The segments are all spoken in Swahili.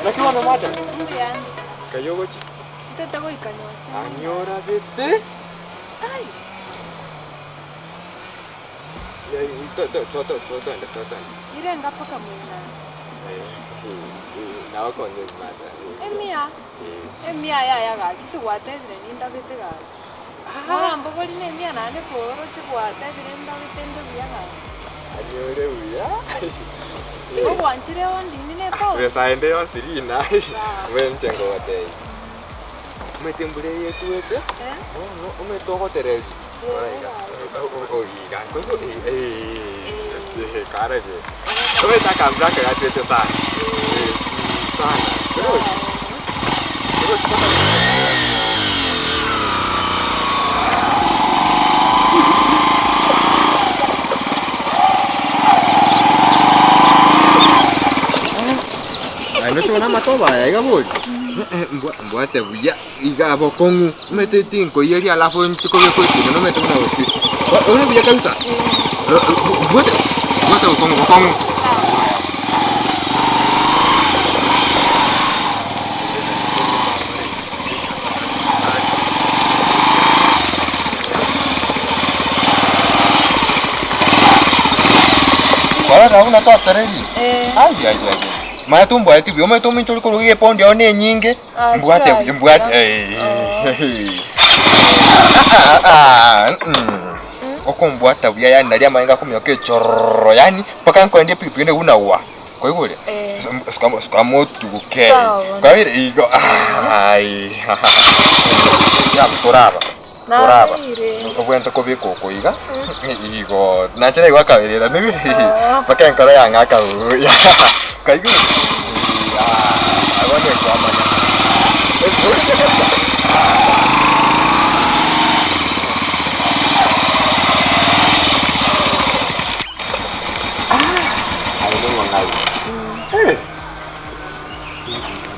Lakini wana mata. Mbiani. Kayo gochi. Tete go ikanyosa. Anyora bete. Ai. Toto. Irenga paka mwina. Na wako ndio mata. Emia ya gaji si watedre ni ndabete gaji. Ah, mbogoli ne emia nane poro chikuatedre ndabete ndobiaga. Anyore uya. Obo anchire ondini ne po. Pesa ende yo sirina. Wen chengo wate. Metembule yetu ete. No, umetoka terezi. Oh, ikan ko. Karaje. Oye, ta kamera que ya te está. Sana. Terus. Ay, no te van a matar, vaya, gabol. Buate buya, iga bokongu, mete tinko yeri alafu nchiko yeko no mete una bosi. Una buya kauta. Buate bokongu. Ahora una torta ready. Ay. Mana tu buat tu, biar tu mencuri kuru ye pon dia ni nyinge. Buat. Okon buat tu ya yani nadia mainga kumyoke chorro yani paka nkwende pipi ne unaua. Kwa hivyo ile. Skamo tuke. Kwa hivyo igo ai. Ya toraba. Obwento ko biko ko iga. Igo nachene igwa kabirira nibi. Paka nkora ya ngaka. Kwa hivyo agone kwa manya.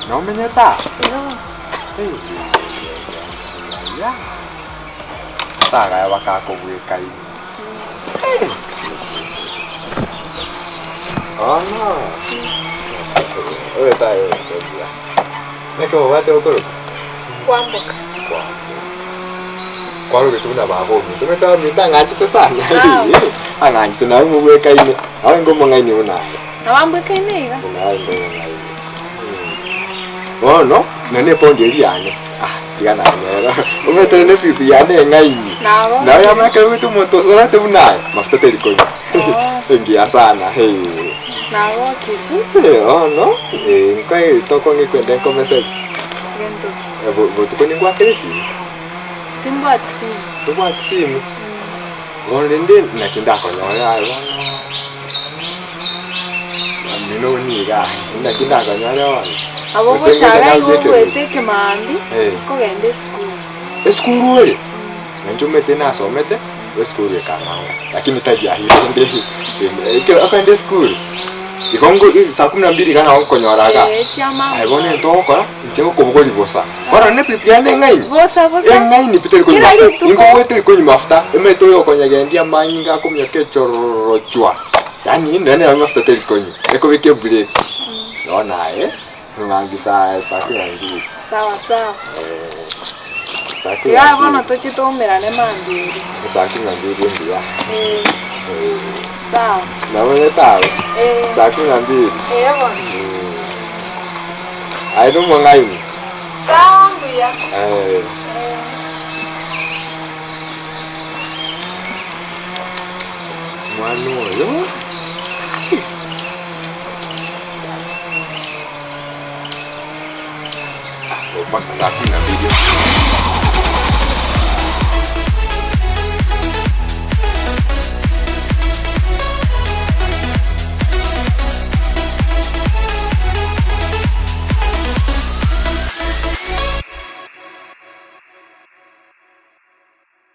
No menyata. Ya. Tak kayak bakal aku buat kain. Oh no. Tayo. Neko wate okoro. Kwamboka. Kwaro gitu na babo ni. Tumeta minta ngaji to sana. Angaji to na mo buat kain. Awen go mangai ni una. Nawambe kaine ga. Oh no, nene pondi riane. Tiga na mera. Umeto ne pipi yane ngaini. Na ya maka witu moto sora te unai. Mafuta teri konya. Ingia sana. Hey. Na woki. Oh no. Nkai toko ngi kwende ko message. Gento. Botu koni kwa kelesi. Timbatsi. Timbatsi. Ngolende na kinda ko nyoya. Amino ni ga. Na kinda ko nyoya. Abo kuchara iwete kemandi ko gende school. School wewe. Njo mete na somete, we school ya kananga. Lakini taji ahili ndehi. Ike akande school. Ikongo saa 12 kana wako nyoraga. Chama. Aibone ndoko, nchego kobogoli bosa. Bora ne pipiane ngai. Bosa. Ngai ni piteri ko nyuma. Ingo wete ko nyuma afta. Emeto yo ko nyagendia mainga ko myoke chorrochwa. Yani nene ya mafuta teri ko nyi. Eko weke break. Ona Ngangi saa kinangi. Sawa. Ya bono tochitomera ne mambiri. Saa kinangi ndia. Sawa. Na wewe tawe. Saa kinangi. Bono. Ai ndo mwangai. Sawa mbuya. Mano yo. Pas sapi nanti dia